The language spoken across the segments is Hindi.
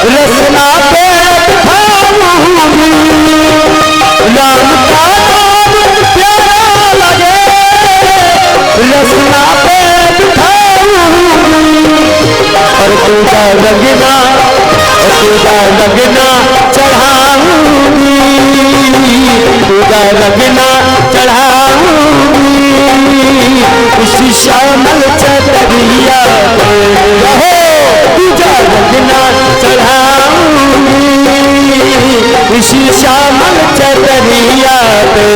रसना पे बिठाऊंगी, राम का नाम प्यारा लगे, रसना पे बिठाऊंगी। और तुझा लगना चढ़ाऊंगी, तुझा लगना चढ़ाऊंगी, उसी श्यामल चतरिया तुझा लगना चढ़ाऊंगी, इसी श्यामल चतरिया पे।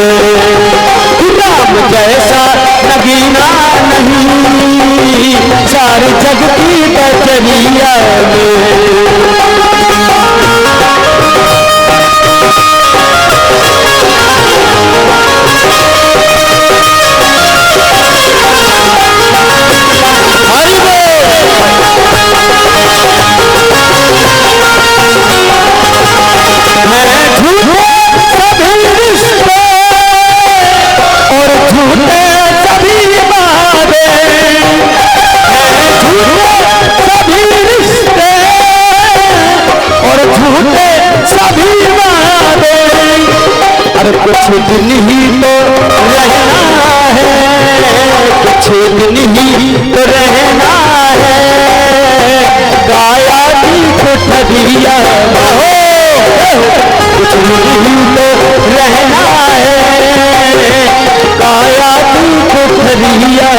राम जैसा नगीना नहीं सारे जग की कचरिया में। कुछ दिन ही तो रहना है, कुछ दिन ही तो रहना है, गाया की कुठरिया हो, कुछ दिन ही तो रहना है, गाया की कुठरिया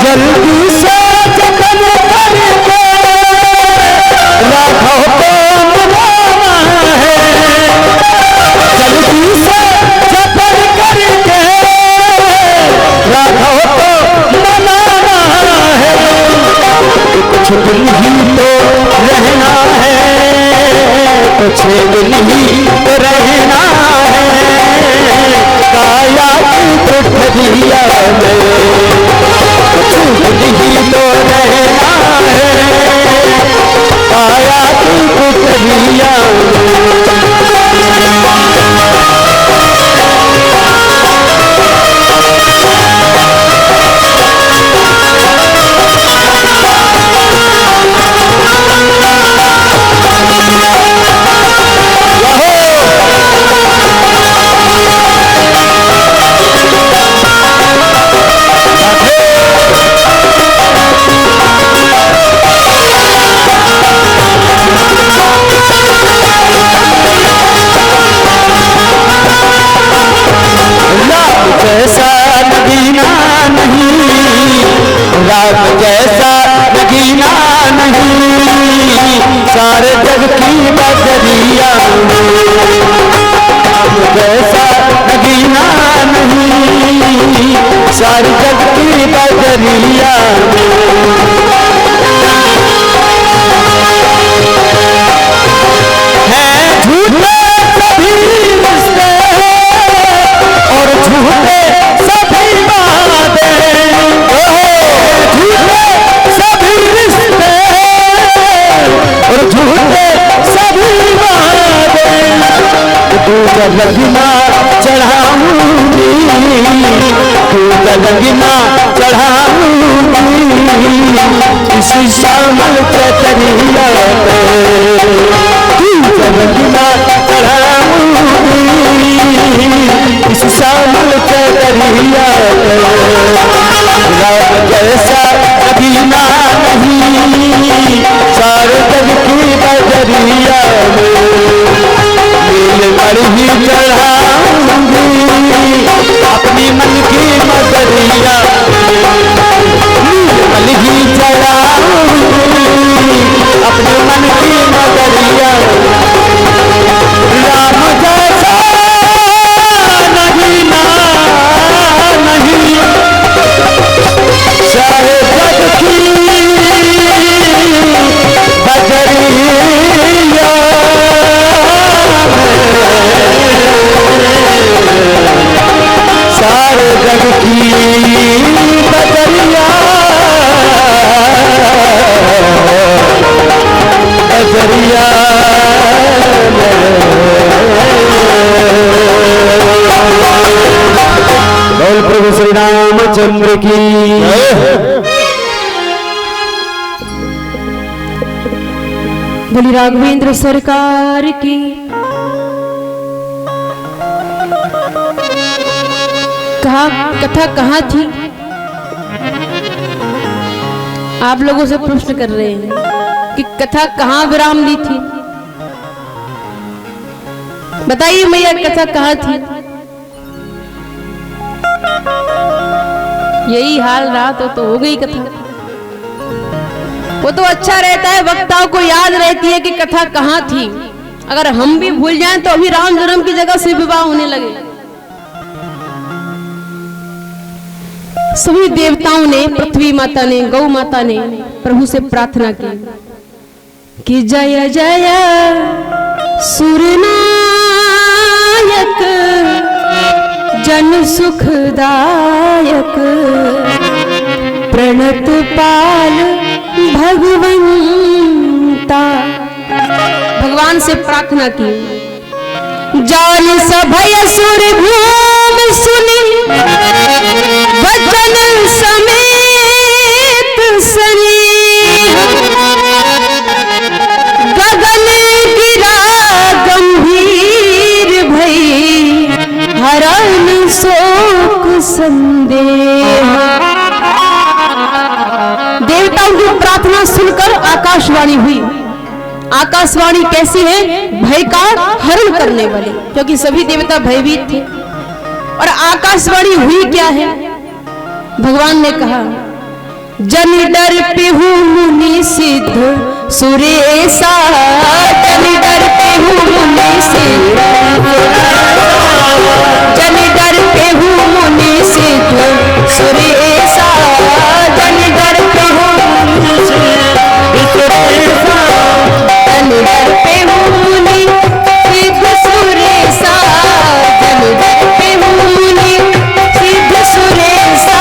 जल्दी से जतन करके राघव को मनाना है, जल्दी से जतन करके राघव को मनाना है। कुछ दिन ही तो रहना है, कुछ दिन ही तो रहना है, काया की कुठरिया में ही तो रहना है, काया की कुठरिया राम जैसा नगीना नहीं सारे जग की बजरिया में। राम जैसा नगीना नहीं सारे जग की बजरिया है। झूठे सभी रिश्ते और झूठे सभी वादे, सभी रिश्ते और झूठे सभी वादे, तुझा लगना चढ़ाऊंगी, तुझा लगना चढ़ाऊंगी, इसी श्यामल चतरिया पे। तुझा लगना चढ़ाऊंगी, इस श्यामल चतरिया पे। राम जैसा नगीना नहीं सारे जग की बजरिया में। नील मणि चढ़ाऊंगी अपनी मन की मजरिया, नील मणि चढ़ाऊंगी रामचंद्र की। बोली राघवेंद्र सरकार की। कथा कहाँ थी? आप लोगों से प्रश्न कर रहे हैं कि कथा कहाँ विराम ली थी। बताइए मैया, कथा कहाँ थी? यही हाल रहा तो हो गई कथा। वो तो अच्छा रहता है, वक्ताओं को याद रहती है कि कथा कहाँ थी। अगर हम भी भूल जाएं तो अभी राम जन्म की जगह से विवाह होने लगे। सभी देवताओं ने, पृथ्वी माता ने, गौ माता ने प्रभु से प्रार्थना की कि जय जय सुरनायक जन सुखदायक प्रणत पाल भगवंता। भगवान से प्रार्थना की। जान सभय सुर भूम सुनी वचन समेत सनी गगन गिरा गंभीर भई हरण शोक संदेह। देवताओं की प्रार्थना सुनकर आकाशवाणी हुई। आकाशवाणी कैसी है? भय का हरण करने वाली, क्योंकि सभी देवता भयभीत थे। और आकाशवाणी हुई क्या है? भगवान ने कहा, जन डर पेहु मुनि सिद्ध सुरेशा, जन डर पेहु मुनि सिद्ध, जन डर पेहु मुनि सिद्ध सुरेशा, जन डर पेहु मुनि सिद्ध सुरेशा, जन डर पेहु मुनि सिद्ध सुरेशा, जन डर पेहु मुनि सिद्ध सुरेशा,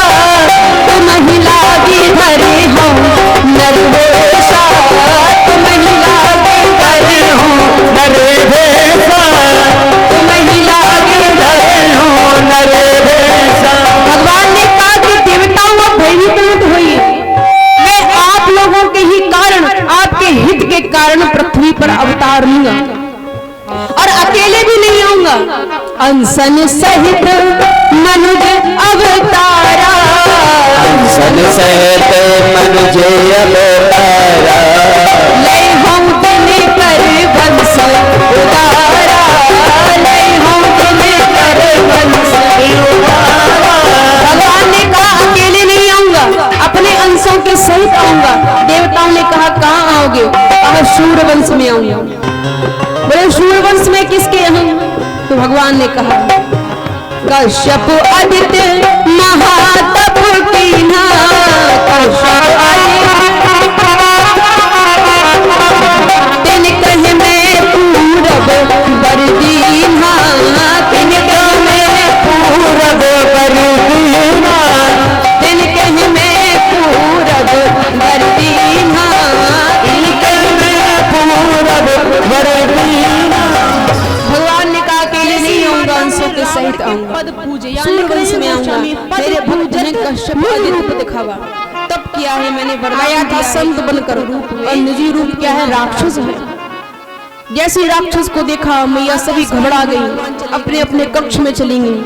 तुम ही लागे धरे हो नरवेशा, तुम ही लागे धरे हो नरवेशा, तुम ही लागे धरे हो नरवेशा। भगवान ने कहा कि देवताओं को भयभीत मत होइए, मैं आप लोगों के ही कारण, आपके हित के कारण पृथ्वी पर अवतार लूंगा और अकेले भी नहीं आऊंगा। अंसन सहित मनुज अवतारा, अंसन सहित मनुज अवतारा, लय हूं दिन कर वंश उतारा, लय हूं दिन कर वंश उतारा। भगवान ने कहा अकेले नहीं आऊंगा, अपने अंशों के सहित आऊंगा। देवताओं ने कहा कहाँ आओगे? कहा सूर्यवंश में आऊंगा। बोले सूर्यवंश में किसके हम? तो भगवान ने कहा कश्यप आदित्य महातप कीन्हा, कश्यप तिन कहे मैं पूरब बर दीन्हा, तिन कहे मैं पूरब बर दीन्हा, तिन कहे मैं पूरब बर दीन्हा, तिन कहे मैं पूरब बर दीन्हा। भगवान ने कहा अकेले नहीं आऊंगा, अंशों के सहित आऊंगा, सूर्यवंश में आऊंगा। मेरे भक्त ने कश्यप आदि रूप दिखावा, तब किया है मैंने बनाया था संत बनकर रूप, और निजी रूप क्या है? राक्षस है। जैसे राक्षस को देखा मैया सभी घबरा गई, अपने अपने कक्ष में चली गई।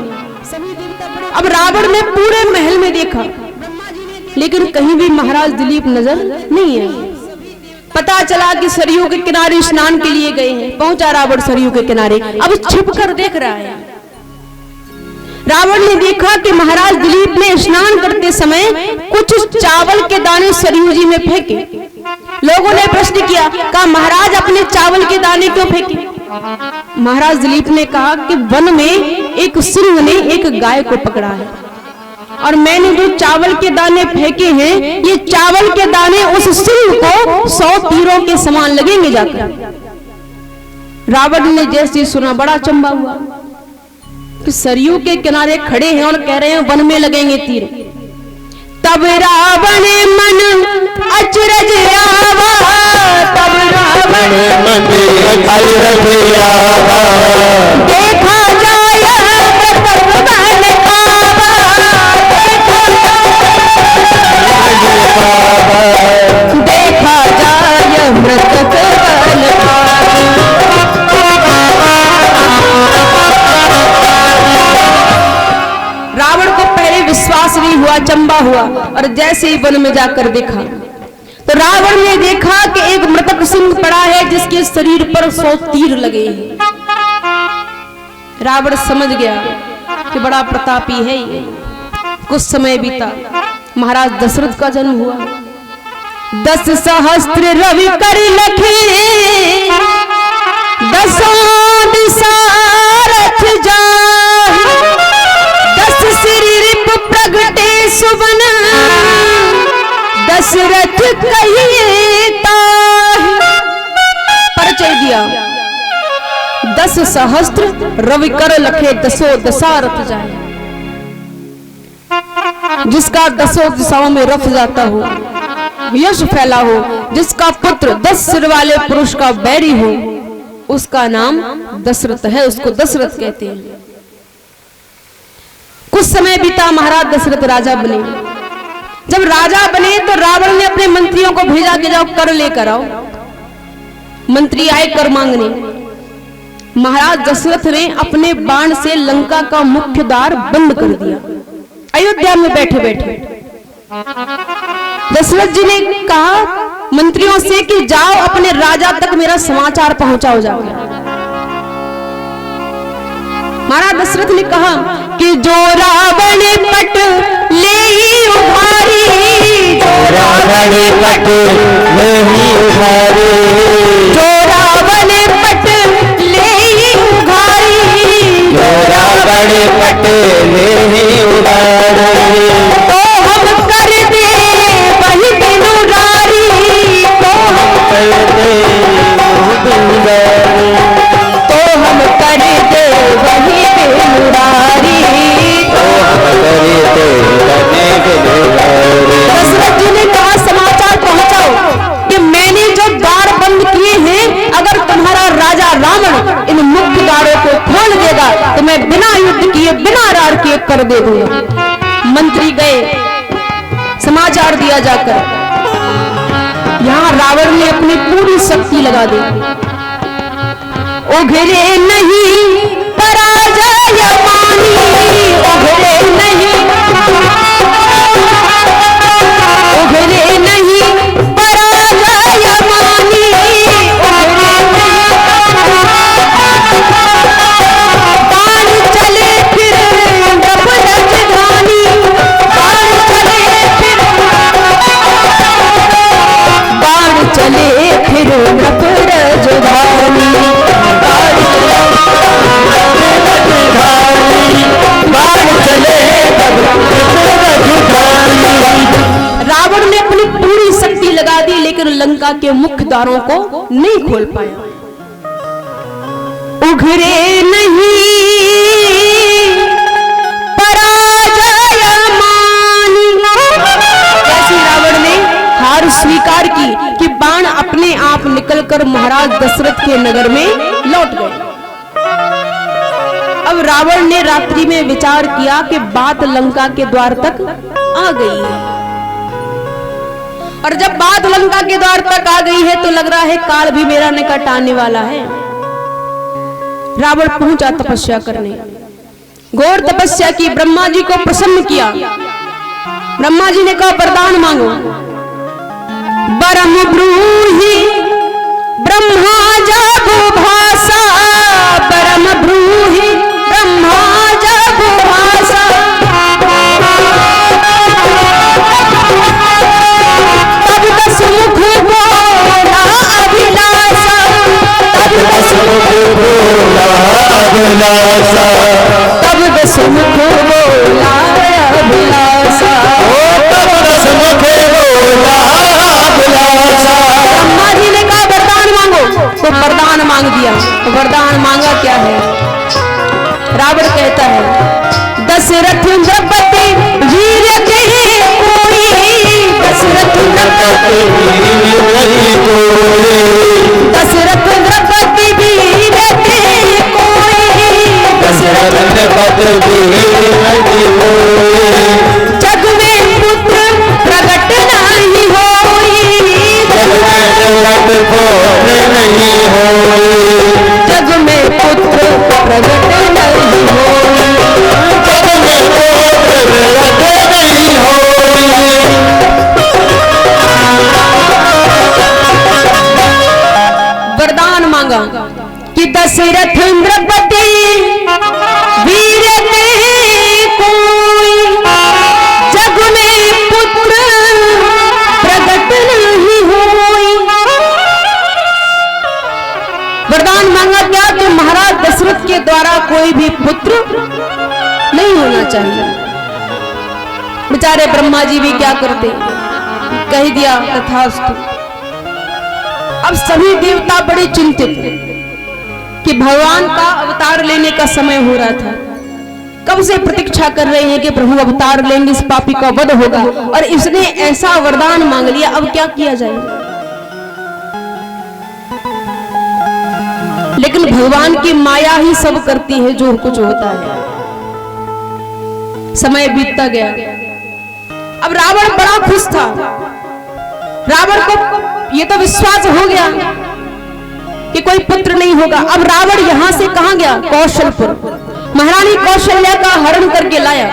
अब रावण ने पूरे महल में देखा, लेकिन कहीं भी महाराज दिलीप नजर नहीं आए। पता चला कि सरयू के किनारे स्नान के लिए गए हैं। पहुंचा रावण सरयू के किनारे, अब छिप कर देख रहा है। रावण ने देखा कि महाराज दिलीप ने स्नान करते समय कुछ चावल के दाने सरयू जी में फेंके। लोगों ने प्रश्न किया, कहा महाराज अपने चावल के दाने क्यों फेंके? महाराज दिलीप ने कहा कि वन में एक सिंह ने एक गाय को पकड़ा है, और मैंने जो चावल के दाने फेंके हैं, ये चावल के दाने उस सिंह को 100 तीरों के समान लगेंगे जाकर। रावण ने जैसे सुना बड़ा अचंभा हुआ कि सरयू के किनारे खड़े हैं और कह रहे हैं वन में लगेंगे तीर। तब रावण मन अचरज आवा, तब रावण मन अचरज आवा, देखा जाए प्रताप बल आवा, देखा हुआ और जैसे ही वन में जाकर देखा तो रावण ने देखा कि एक मृतक सिंह पड़ा है जिसके शरीर पर 100 तीर लगे हैं। रावण समझ गया कि बड़ा प्रतापी है ये। कुछ समय बीता, महाराज दशरथ का जन्म हुआ। 10 सहस्त्र रवि कर लखे, 10 दिशा रथ जाहि, 10 सिर रिपु प्रगटे सुवन, दशरथ कहिए ताहि। परिचय दिया, 10 सहस्त्र रवि कर लखे, 10 दिशा रथ जाए। जिसका 10 दिशाओं में रथ जाता हो, यश फैला हो, जिसका पुत्र 10 सिर वाले पुरुष का बैरी हो, उसका नाम दशरथ है, उसको दशरथ कहते हैं। कुछ समय बीता, महाराज दशरथ राजा बने। जब राजा बने तो रावण ने अपने मंत्रियों को भेजा कि जाओ कर लेकर आओ। मंत्री आए कर मांगने। महाराज दशरथ ने अपने बाण से लंका का मुख्य द्वार बंद कर दिया। अयोध्या में बैठे बैठे दशरथ जी ने कहा मंत्रियों से कि जाओ अपने राजा तक मेरा समाचार पहुंचाओ जाओ। महाराज दशरथ ने कहा कि जो रावण पट ले उभारी, जो रावण पट ले उभारी, जो रावण पट ले उभारी, जो रावण पट ले उभारी, तो हम कर दे वही बिनुरारी, तो हम कर दे बिनुरारी, तो हम कर दे वही बिनुरारी, तो हम कर दे वही बिनुरारी। दशरथ जी ने कहा समाचार पहुंचाओ कि मैंने जो द्वार बंद किए हैं, अगर तुम्हारा राजा रावण इन मुख्य द्वारों को खोल देगा तो मैं बिना युद्ध किए बिना रार किए कर दे दूंगा। मंत्री गए, समाचार दिया जाकर। यहां रावण ने अपनी पूरी शक्ति लगा दी। उघरे नहीं पराजय मानी, उघरे नहीं, उघरे नहीं पराजय मानी, उघरे नहीं, बाण चले फिर नभ राजधानी, बाण चले फिर, बाण चले फिर नभ राजधानी, रावण ने अपनी पूरी शक्ति लगा दी लेकिन लंका के मुख्य द्वारों को नहीं खोल पाया। उघरे नहीं पराजय मानी, ऐसी रावण ने हार स्वीकार की कि बाण अपने आप निकलकर महाराज दशरथ के नगर में लौट गए। अब रावण ने रात्रि में विचार किया कि बात लंका के द्वार तक आ गई है, और जब बात लंका के द्वार तक आ गई है तो लग रहा है काल भी मेरा निकट आने वाला है। रावण पहुंचा तपस्या करने, घोर तपस्या की, ब्रह्मा जी को प्रसन्न किया। ब्रह्मा जी ने कहा वरदान मांगो। बरम ब्रूहि ब्रह्मा जब भाषा, परम ब्रूहि ब्रह्मा जब भाषा, तब दस मुख बोला अभिलाषा, तब दस मुख बोला अभिलाषा, तब दस मुख बोला अभिलाषा, तब दस मुख बोला अभिलाषा। ब्रह्मा जी ने कहा वरदान मांगो, तो वरदान मांग दिया। तो वरदान मांगा क्या है? रावण कहता है दशरथ द्रौपदी वीर कहे कोई, दशरथ द्रौपदी दशरथ द्रौपदी वीर कहे कोई, दशरथ द्रौपदी जग में पुत्र प्रगट नहीं होई, जग में पुत्र प्रगट नहीं होई, जग में पुत्र प्रगट नहीं होई, जग में पुत्र प्रगट नहीं होई, मांगा कि दशरथ द्रौपदी वीर ते कोई जग में पुत्र प्रकट नहीं होई। वरदान मांगा क्या कि महाराज दशरथ के द्वारा कोई भी पुत्र नहीं होना चाहिए। बेचारे ब्रह्मा जी भी क्या करते, कह दिया तथास्तु। अब सभी देवता बड़े चिंतित कि भगवान का अवतार लेने का समय हो रहा था। कब से प्रतीक्षा कर रहे हैं कि प्रभु अवतार लेंगे, इस पापी का वध होगा, और इसने ऐसा वरदान मांग लिया। अब क्या किया जाए? लेकिन भगवान की माया ही सब करती है जो कुछ होता है। समय बीतता गया। अब रावण बड़ा खुश था। रावण को ये तो विश्वास हो गया कि कोई पुत्र नहीं होगा। अब रावण यहां से कहां गया? कौशलपुर। महारानी कौशल्या का हरण करके लाया।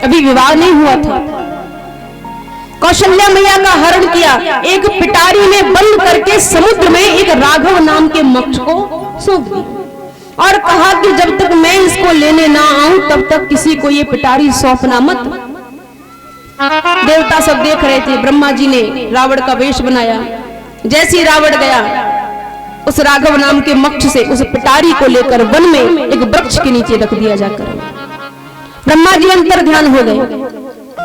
अभी विवाह नहीं हुआ था। कौशल्या मैया का हरण किया, एक पिटारी में बंद करके समुद्र में एक राघव नाम के मक्ष को सौंप दिया और कहा कि जब तक मैं इसको लेने ना आऊं तब तक किसी को ये पिटारी सौंपना मत। देवता सब देख रहे थे। ब्रह्मा जी ने रावण का वेश बनाया। जैसे ही रावण गया, उस राघव नाम के मक्ष से उस पिटारी को लेकर वन में एक वृक्ष के नीचे रख दिया जाकर। ब्रह्मा जी अंतर ध्यान हो गए।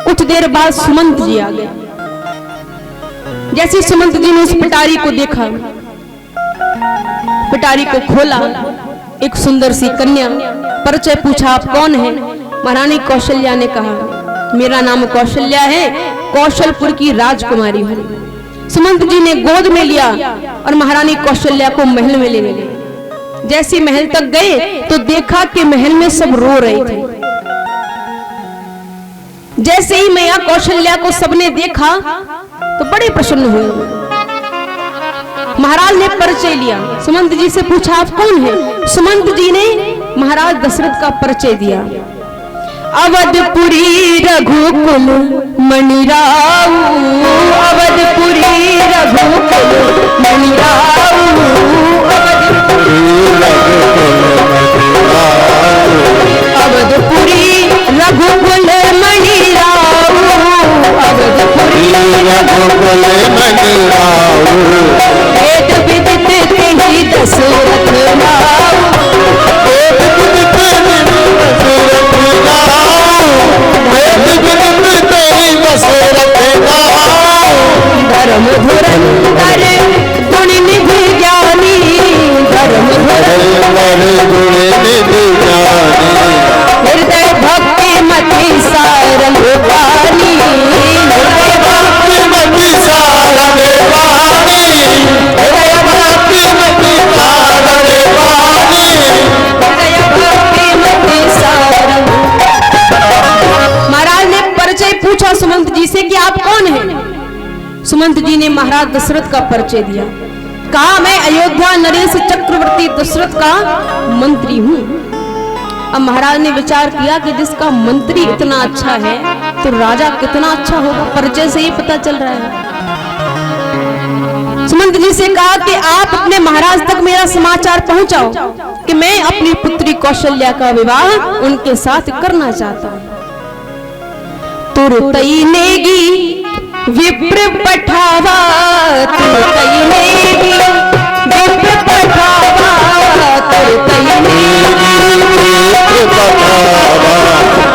कुछ देर बाद सुमंत जी आ गए। जैसे सुमंत जी ने उस पिटारी को देखा, पिटारी को खोला, एक सुंदर सी कन्या, परिचय पूछा, आप कौन है? महारानी कौशल्या ने कहा, मेरा नाम कौशल्या है, कौशलपुर की राजकुमारी हूं। सुमंत जी ने गोद में लिया और महारानी कौशल्या को महल में लेने गए। जैसे महल तक गए तो देखा कि महल में सब रो रहे थे। जैसे ही मैया कौशल्या को सबने देखा तो बड़े प्रसन्न हुए। महाराज ने परिचय लिया। सुमंत जी से पूछा, आप कौन हैं? सुमंत जी ने महाराज दशरथ का परिचय दिया। अवधपुरी रघुकुल मणिराऊ, अवधपुरी रघुकुल मणिराऊ, अवधपुरी रघुकुल मणिराऊ, अवधपुरी रघुकुल मणिराऊ, वेद विदित तेहि दशरथ राऊ, वेद विदित धर्म धुरंधर गुण निधि ज्ञानी, धर्म धुरंधर गुण निधि ज्ञानी, हृदय भक्ति मति सारंग पानी, हृदय भक्ति मति सारंग पानी, हृदय भक्ति मति सारंग पानी, हृदय भक्ति मति सारंग। महाराज ने परिचय पूछा सुमंत जी से कि आप कौन हैं? सुमंत जी ने महाराज दशरथ का परिचय दिया। कहा, मैं अयोध्या नरेश चक्रवर्ती दशरथ का मंत्री हूं। अब महाराज ने विचार किया कि जिसका मंत्री इतना अच्छा है तो राजा कितना अच्छा होगा। परिचय से ही पता चल रहा है। सुमंत जी से कहा कि आप अपने महाराज तक मेरा समाचार पहुंचाओ कि मैं अपनी पुत्री कौशल्या का विवाह उनके साथ करना चाहता हूं। तुरतई नेगी विप्र पठावा, तुरतई नेगी विप्र पठावा, तुरतई नेगी विप्र पठावा,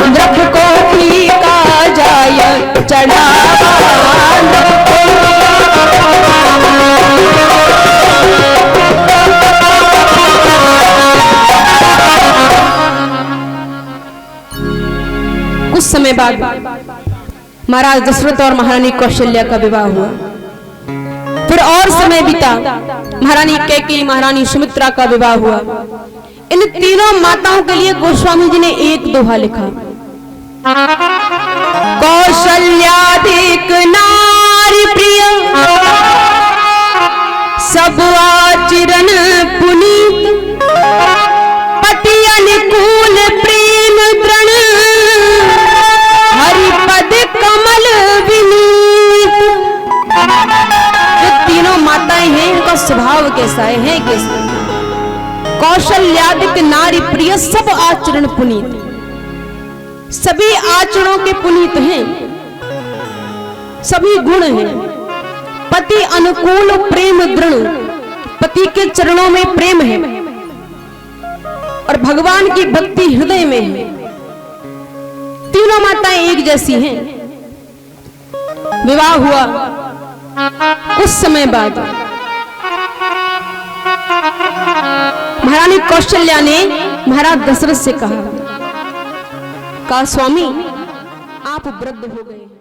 द्रप को फीका जाय चढ़ावा, कुछ समय बाद महाराज दशरथ और महारानी कौशल्या का विवाह हुआ। फिर और समय बीता। महारानी कैकेयी, महारानी सुमित्रा का विवाह हुआ। इन तीनों माताओं के लिए गोस्वामी जी ने एक दोहा लिखा, कौशल्याधिक नारी प्रिय, सब आचरण पुनीत, पति अनुकूल प्रेम दृढ़, हरिपद कमल विनीत। जो तीनों माताएं हैं इनका स्वभाव कैसा है कैसा? कौशल्यादिक नारी प्रिय सब आचरण पुनीत। सभी आचरणों के पुनीत हैं, सभी गुण हैं। पति अनुकूल प्रेम दृढ़, पति के चरणों में प्रेम है और भगवान की भक्ति हृदय में है। तीनों माताएं एक जैसी हैं। विवाह हुआ कुछ समय बाद महारानी कौशल्या ने महाराज दशरथ से कहा स्वामी आप वृद्ध हो गए।